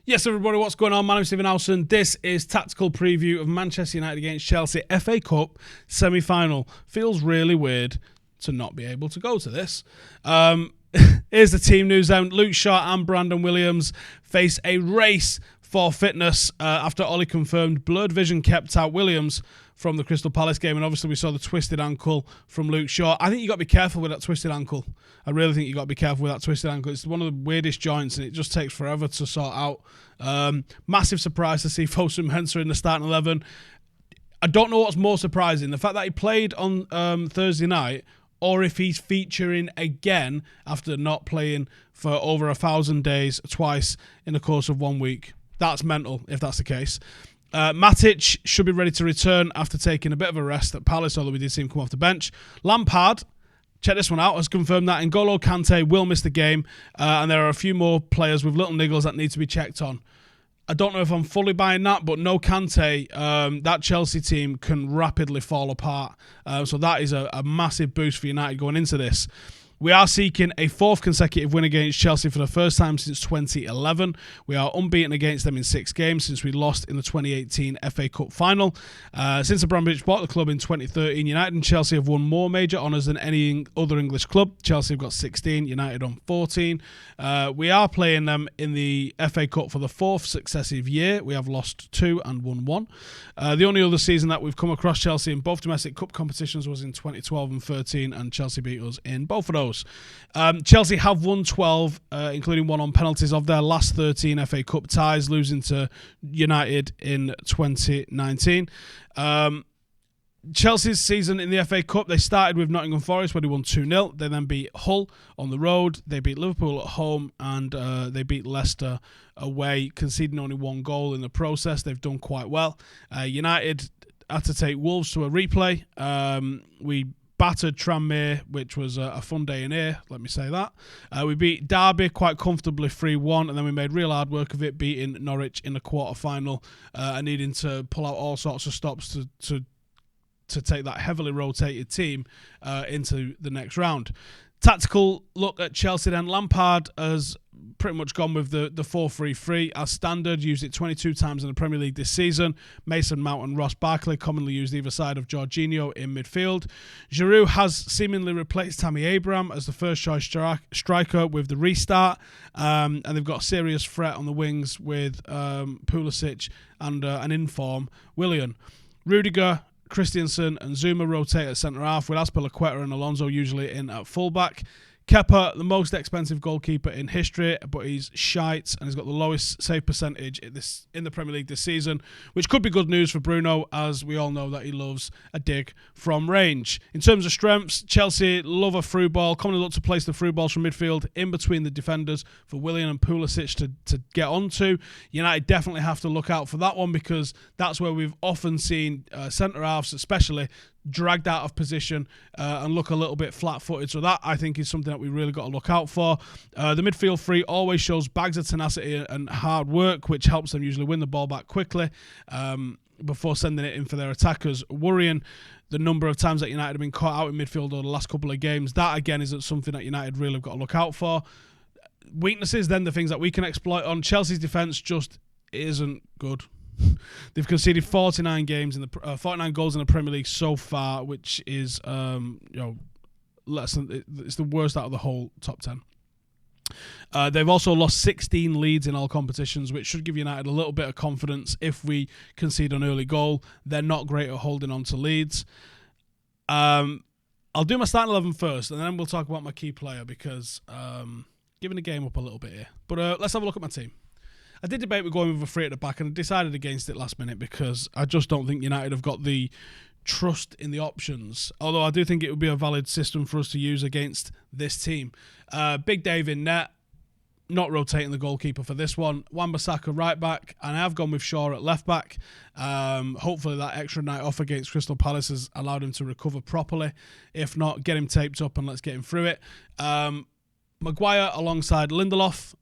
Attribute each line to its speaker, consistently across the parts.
Speaker 1: Yes, everybody, what's going on? My name's Stephen Howson. This is tactical preview of Manchester United against Chelsea FA Cup semi-final. Feels really weird to not be able to go to this. Here's the team news then. Luke Shaw and Brandon Williams face a race for fitness after Ole confirmed blurred vision kept out Williams from the Crystal Palace game, and obviously we saw the twisted ankle from Luke Shaw. I think you got to be careful with that twisted ankle. I really think you got to be careful with that twisted ankle. It's one of the weirdest joints, and it just takes forever to sort out. Massive surprise to see Fosun Mensah in the starting 11. I don't know what's more surprising, the fact that he played on Thursday night, or if he's featuring again after not playing for over 1,000 days twice in the course of 1 week. That's mental, if that's the case. Matic should be ready to return after taking a bit of a rest at Palace, although we did see him come off the bench. Lampard, check this one out, has confirmed that N'Golo Kante will miss the game, and there are a few more players with little niggles that need to be checked on. I don't know if I'm fully buying that, but no Kante, that Chelsea team can rapidly fall apart. So that is a massive boost for United going into this. We are seeking a fourth consecutive win against Chelsea for the first time since 2011. We are unbeaten against them in 6 games since we lost in the 2018 FA Cup final. Since Abramovich bought the club in 2013, United and Chelsea have won more major honours than any other English club. Chelsea have got 16, United on 14. We are playing them in the FA Cup for the 4th successive year. We have lost 2 and won 1. The only other season that we've come across Chelsea in both domestic cup competitions was in 2012 and 13, and Chelsea beat us in both of those. Chelsea have won 12, including 1 on penalties, of their last 13 FA Cup ties, losing to United in 2019. Chelsea's season in the FA Cup, they started with Nottingham Forest where they won 2-0. They then beat Hull on the road. They beat Liverpool at home, and they beat Leicester away, conceding only 1 goal in the process. They've done quite well. United had to take Wolves to a replay. We battered Tranmere, which was a fun day in here, let me say that. We beat Derby quite comfortably 3-1, and then we made real hard work of it, beating Norwich in the quarter-final and needing to pull out all sorts of stops to take that heavily rotated team into the next round. Tactical look at Chelsea then. Lampard has pretty much gone with the 4-3-3 as standard, used it 22 times in the Premier League this season. Mason Mount and Ross Barkley commonly used either side of Jorginho in midfield. Giroud has seemingly replaced Tammy Abraham as the first choice striker with the restart, and they've got a serious threat on the wings with Pulisic and an in-form Willian. Rudiger, Christensen and Zuma rotate at centre-half, with Azpilicueta and Alonso usually in at full-back. Kepa, the most expensive goalkeeper in history, but he's shite and he's got the lowest save percentage in the Premier League this season, which could be good news for Bruno, as we all know that he loves a dig from range. In terms of strengths, Chelsea love a through ball, commonly look to place the through balls from midfield in between the defenders for Willian and Pulisic to get onto. United definitely have to look out for that one, because that's where we've often seen centre-halves especially dragged out of position and look a little bit flat-footed. So that, I think, is something that we really got to look out for. The midfield three always shows bags of tenacity and hard work, which helps them usually win the ball back quickly before sending it in for their attackers. Worrying the number of times that United have been caught out in midfield over the last couple of games. That, again, is something that United really have got to look out for. Weaknesses, then, the things that we can exploit on. Chelsea's defence just isn't good. They've conceded 49 goals in the Premier League so far, which is less than, it's the worst out of the whole top 10. They've also lost 16 leads in all competitions, which should give United a little bit of confidence if we concede an early goal. They're not great at holding on to leads. I'll do my starting 11 first, and then we'll talk about my key player, because giving the game up a little bit here. But let's have a look at my team. I did debate with going with a 3 at the back, and I decided against it last minute because I just don't think United have got the trust in the options, although I do think it would be a valid system for us to use against this team. Big Dave in net, not rotating the goalkeeper for this one. Wan-Bissaka right back, and I have gone with Shaw at left back. Hopefully that extra night off against Crystal Palace has allowed him to recover properly. If not, get him taped up and let's get him through it. Maguire alongside Lindelof.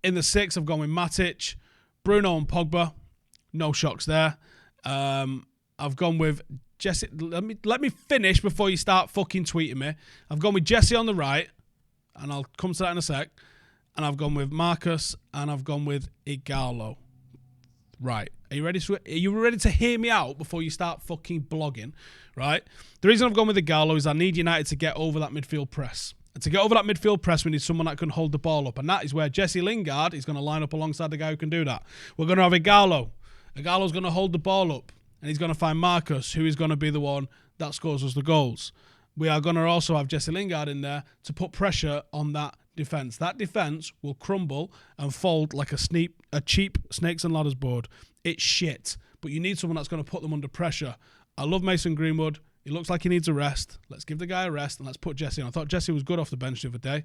Speaker 1: In the 6, I've gone with Matic, Bruno and Pogba. No shocks there. I've gone with Jesse. Let me finish before you start fucking tweeting me. I've gone with Jesse on the right, and I'll come to that in a sec. and I've gone with Marcus, and I've gone with N'Golo. Right. Are you ready to hear me out before you start fucking blogging? Right. The reason I've gone with N'Golo is I need United to get over that midfield press. And to get over that midfield press, we need someone that can hold the ball up. And that is where Jesse Lingard is going to line up alongside the guy who can do that. We're going to have N'Golo. N'Golo's going to hold the ball up. And he's going to find Marcus, who is going to be the one that scores us the goals. We are going to also have Jesse Lingard in there to put pressure on that defence. That defence will crumble and fold like a cheap snakes and ladders board. It's shit. But you need someone that's going to put them under pressure. I love Mason Greenwood. He looks like he needs a rest. Let's give the guy a rest and let's put Jesse on. I thought Jesse was good off the bench the other day.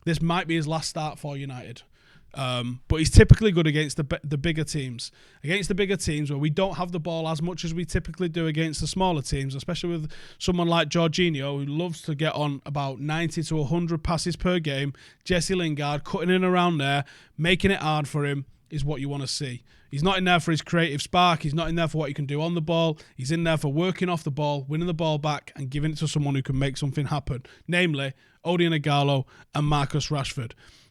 Speaker 1: This might be his last start for United. But he's typically good against the bigger teams. Against the bigger teams where we don't have the ball as much as we typically do against the smaller teams, especially with someone like Jorginho who loves to get on about 90 to 100 passes per game. Jesse Lingard cutting in around there, making it hard for him is what you want to see. He's not in there for his creative spark. He's not in there for what he can do on the ball. He's in there for working off the ball, winning the ball back and giving it to someone who can make something happen, namely Odion N'Golo and Marcus Rashford.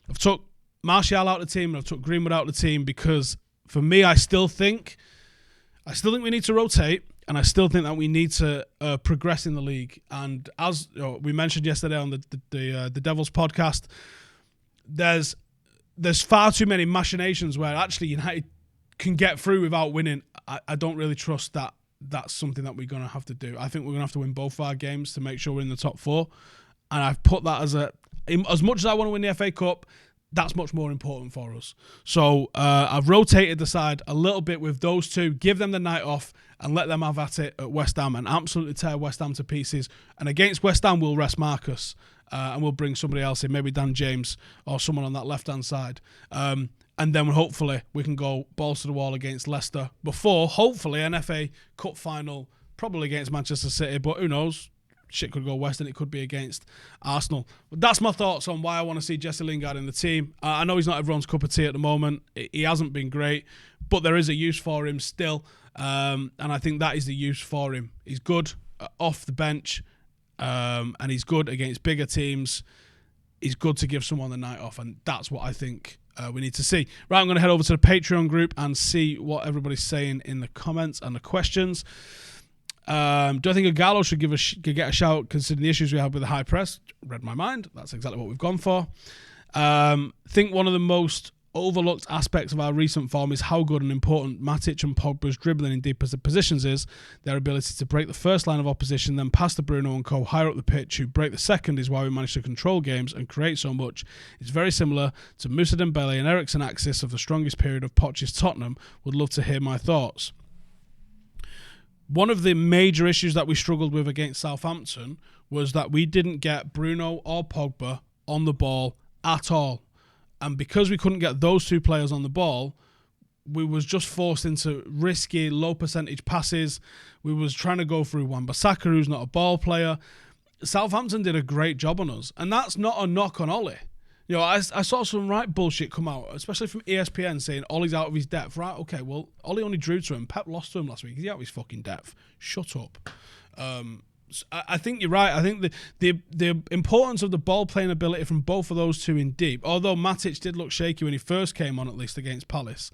Speaker 1: I've took Martial out of the team and I took Greenwood out of the team because for me, I still think we need to rotate and I still think that we need to progress in the league. And as we mentioned yesterday on the Devils podcast, there's far too many machinations where actually United can get through without winning. I don't really trust that that's something that we're going to have to do. I think we're going to have to win both our games to make sure we're in the top four. And I've put that as much as I want to win the FA Cup, that's much more important for us. So I've rotated the side a little bit with those two, give them the night off and let them have at it at West Ham and absolutely tear West Ham to pieces. And against West Ham, we'll rest Marcus and we'll bring somebody else in, maybe Dan James or someone on that left-hand side. And then hopefully we can go balls to the wall against Leicester before, hopefully, an FA Cup final, probably against Manchester City, but who knows? Shit could go west and it could be against Arsenal. But that's my thoughts on why I want to see Jesse Lingard in the team. I know he's not everyone's cup of tea at the moment. He hasn't been great, but there is a use for him still. And I think that is the use for him. He's good off the bench and he's good against bigger teams. He's good to give someone the night off, and that's what I think we need to see. Right, I'm going to head over to the Patreon group and see what everybody's saying in the comments and the questions. Do I think N'Golo should get a shout considering the issues we have with the high press? Read my mind. That's exactly what we've gone for. Think one of the most overlooked aspects of our recent form is how good and important Matic and Pogba's dribbling in deep positions is. Their ability to break the first line of opposition, then pass to Bruno and co higher up the pitch, who break the second, is why we manage to control games and create so much. It's very similar to Moussa Dembele and Eriksen axis of the strongest period of Poch's Tottenham. Would love to hear my thoughts. One of the major issues that we struggled with against Southampton was that we didn't get Bruno or Pogba on the ball at all. And because we couldn't get those two players on the ball, we was just forced into risky, low percentage passes. We was trying to go through Wan-Bissaka, who's not a ball player. Southampton did a great job on us. And that's not a knock on Ole. You know, I saw some right bullshit come out, especially from ESPN saying Ole's out of his depth. Right, okay, well, Ole only drew to him. Pep lost to him last week. He's out of his fucking depth. Shut up. I think you're right. I think the importance of the ball playing ability from both of those two in deep, although Matic did look shaky when he first came on, at least against Palace,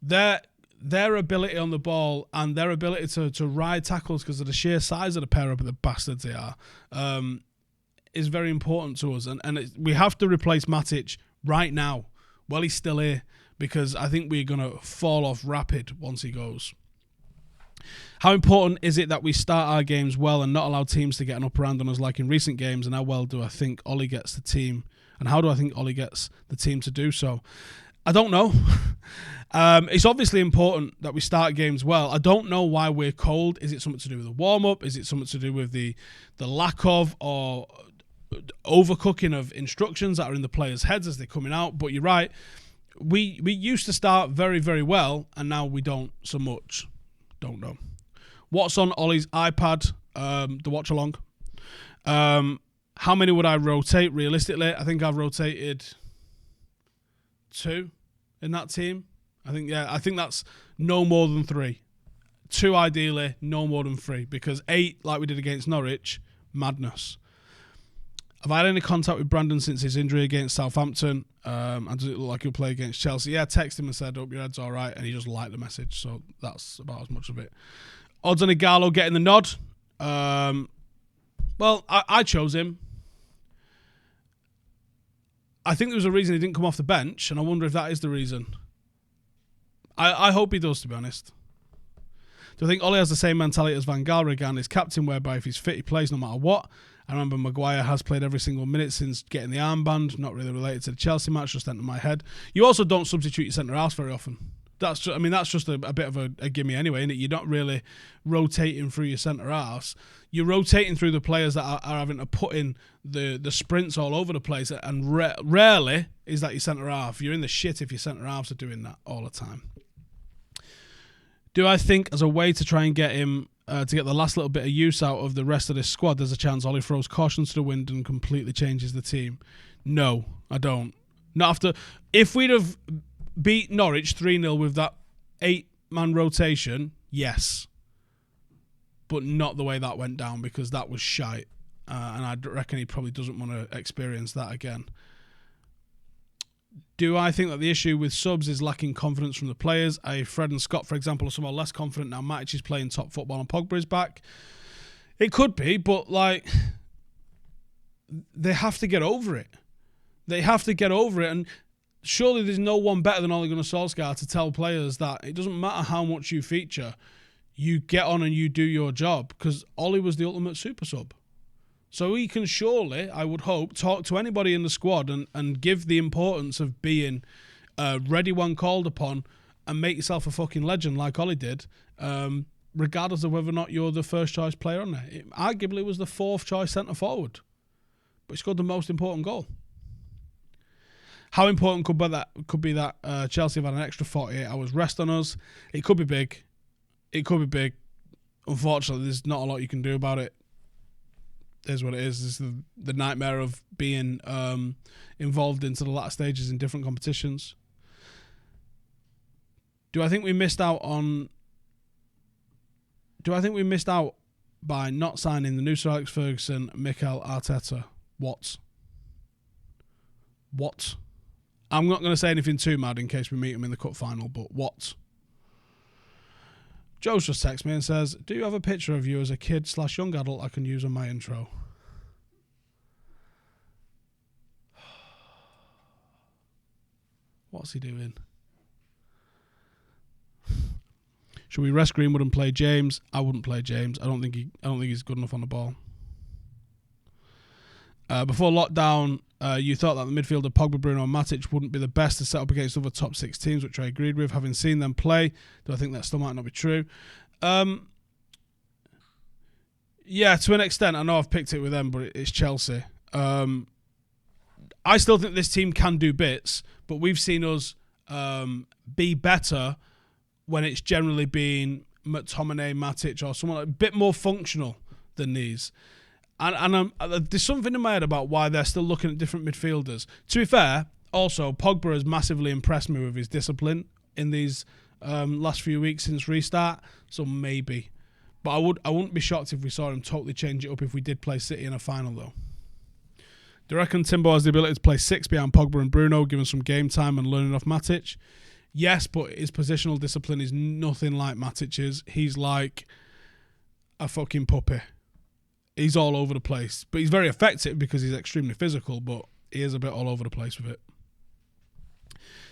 Speaker 1: their ability on the ball and their ability to ride tackles because of the sheer size of the pair of the bastards they are, is very important to us. And we have to replace Matic right now while he's still here, because I think we're going to fall off rapid once he goes. How important is it that we start our games well and not allow teams to get an upper hand on us like in recent games? And how well do I think Ole gets the team? And how do I think Ole gets the team to do so? I don't know. It's obviously important that we start games well. I don't know why we're cold. Is it something to do with the warm-up? Is it something to do with the lack of or overcooking of instructions that are in the players' heads as they're coming out? But you're right. We used to start very, very well, and now we don't so much. Don't know. What's on Ole's iPad? The watch along. How many would I rotate realistically? I think I've rotated 2 in that team. I think that's no more than 3. 2 ideally, no more than 3, because 8, like we did against Norwich, madness. Have I had any contact with Brandon since his injury against Southampton? And does it look like he'll play against Chelsea? Yeah, I texted him and said, hope your head's all right. And he just liked the message. So that's about as much of it. Odds on N'Golo getting the nod. Well, I chose him. I think there was a reason he didn't come off the bench. And I wonder if that is the reason. I hope he does, to be honest. Do I think Ole has the same mentality as Van Gaal regarding his captain, whereby if he's fit, he plays no matter what? I remember Maguire has played every single minute since getting the armband. Not really related to the Chelsea match, just entered my head. You also don't substitute your centre-halves very often. That's just a bit of a gimme anyway, isn't it? You're not really rotating through your centre-halves. You're rotating through the players that are having to put in the sprints all over the place, and rarely is that your centre-half. You're in the shit if your centre-halves are doing that all the time. Do I think as a way to try and get him to get the last little bit of use out of the rest of this squad, there's a chance Ole throws caution to the wind and completely changes the team? No, I don't. Not after. If we'd have beat Norwich 3-0 with that 8-man rotation, yes. But not the way that went down, because that was shite. And I reckon he probably doesn't want to experience that again. Do I think that the issue with subs is lacking confidence from the players? Fred and Scott, for example, are somewhat less confident now. Matic is playing top football and Pogba is back. It could be, but like, they have to get over it. They have to get over it, and surely there's no one better than Ole Gunnar Solskjaer to tell players that it doesn't matter how much you feature, you get on and you do your job, because Ole was the ultimate super sub. So he can surely, I would hope, talk to anybody in the squad and give the importance of being ready when called upon and make yourself a fucking legend like Ole did, regardless of whether or not you're the first choice player on there. It arguably was the fourth choice centre forward, but he scored the most important goal. How important could be that Chelsea have had an extra 48 hours rest on us? It could be big. It could be big. Unfortunately, there's not a lot you can do about it. Is what it is. It's the nightmare of being involved into the latter stages in different competitions. Do I think we missed out by not signing the new Sir Alex Ferguson, Mikel Arteta? What? I'm not going to say anything too mad in case we meet him in the cup final, but what? Joe's just texted me and says, do you have a picture of you as a kid/young adult I can use on my intro? What's he doing? Should we rest Greenwood and play James? I wouldn't play James. I don't think he's good enough on the ball. Before lockdown, you thought that the midfield of Pogba, Bruno and Matic wouldn't be the best to set up against other top 6 teams, which I agreed with. Having seen them play, do I think that still might not be true? Yeah, to an extent. I know I've picked it with them, but it's Chelsea. I still think this team can do bits, but we've seen us be better when it's generally been McTominay, Matic, or someone a bit more functional than these. And there's something in my head about why they're still looking at different midfielders. To be fair, also, Pogba has massively impressed me with his discipline in these last few weeks since restart, so maybe. But I wouldn't be shocked if we saw him totally change it up if we did play City in a final, though. Do you reckon Timbo has the ability to play 6 behind Pogba and Bruno, given some game time and learning off Matic? Yes, but his positional discipline is nothing like Matic's. He's like a fucking puppy. He's all over the place. But he's very effective because he's extremely physical, but he is a bit all over the place with it.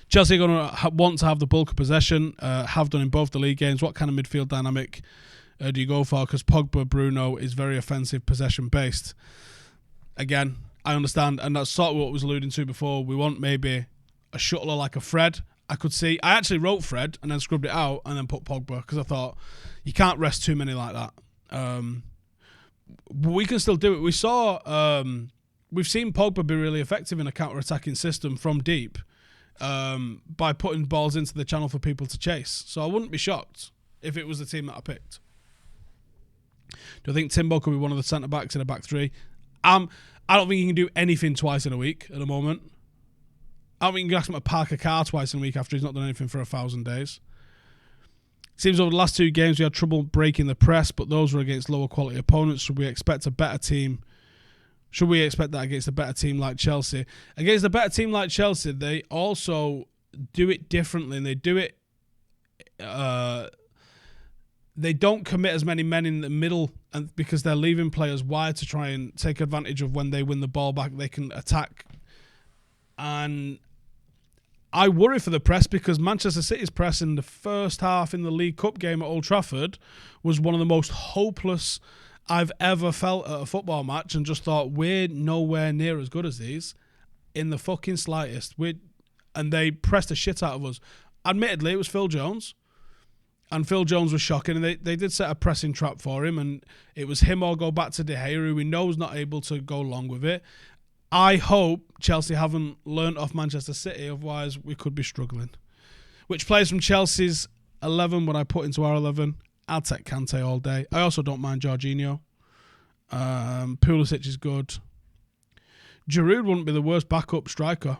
Speaker 1: Chelsea are going to want to have the bulk of possession, have done in both the league games. What kind of midfield dynamic do you go for? Because Pogba, Bruno is very offensive, possession-based. Again, I understand, and that's sort of what I was alluding to before. We want maybe a shuttler like a Fred. I actually wrote Fred and then scrubbed it out and then put Pogba because I thought you can't rest too many like that. But we can still do it. We've seen Pogba be really effective in a counter-attacking system from deep by putting balls into the channel for people to chase. So I wouldn't be shocked if it was the team that I picked. Do I think Timbo could be one of the centre-backs in a back three? I don't think he can do anything twice in a week at the moment. I don't think you can ask him to park a car twice in a week after he's not done anything for 1,000 days. Seems over the last 2 games we had trouble breaking the press, but those were against lower quality opponents. Should we expect a better team Should we expect that against a better team like Chelsea? Against a better team like Chelsea, they also do it differently, and they do it. They don't commit as many men in the middle, and because they're leaving players wide to try and take advantage of when they win the ball back, they can attack. And I worry for the press, because Manchester City's press in the first half in the League Cup game at Old Trafford was one of the most hopeless I've ever felt at a football match, and just thought, we're nowhere near as good as these in the fucking slightest. And they pressed the shit out of us. Admittedly, it was Phil Jones, and Phil Jones was shocking, and they did set a pressing trap for him, and it was him or go back to De Gea, who we know is not able to go long with it. I hope Chelsea haven't learnt off Manchester City, otherwise we could be struggling. Which players from Chelsea's 11 would I put into our 11? I'll take Kante all day. I also don't mind Jorginho. Pulisic is good. Giroud wouldn't be the worst backup striker.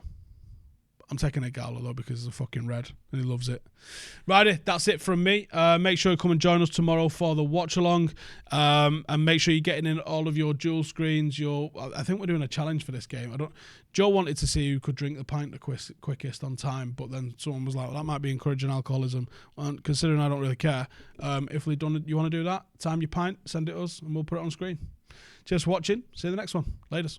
Speaker 1: I'm taking N'Golo though, because he's a fucking red and he loves it. Righty, that's it from me. Make sure you come and join us tomorrow for the watch along, and make sure you're getting in all of your dual screens. I think we're doing a challenge for this game. Joe wanted to see who could drink the pint the quickest on time, but then someone was like, well, that might be encouraging alcoholism. And considering I don't really care, if you want to do that, time your pint, send it us, and we'll put it on screen. Cheers for watching. See you in the next one. Laters.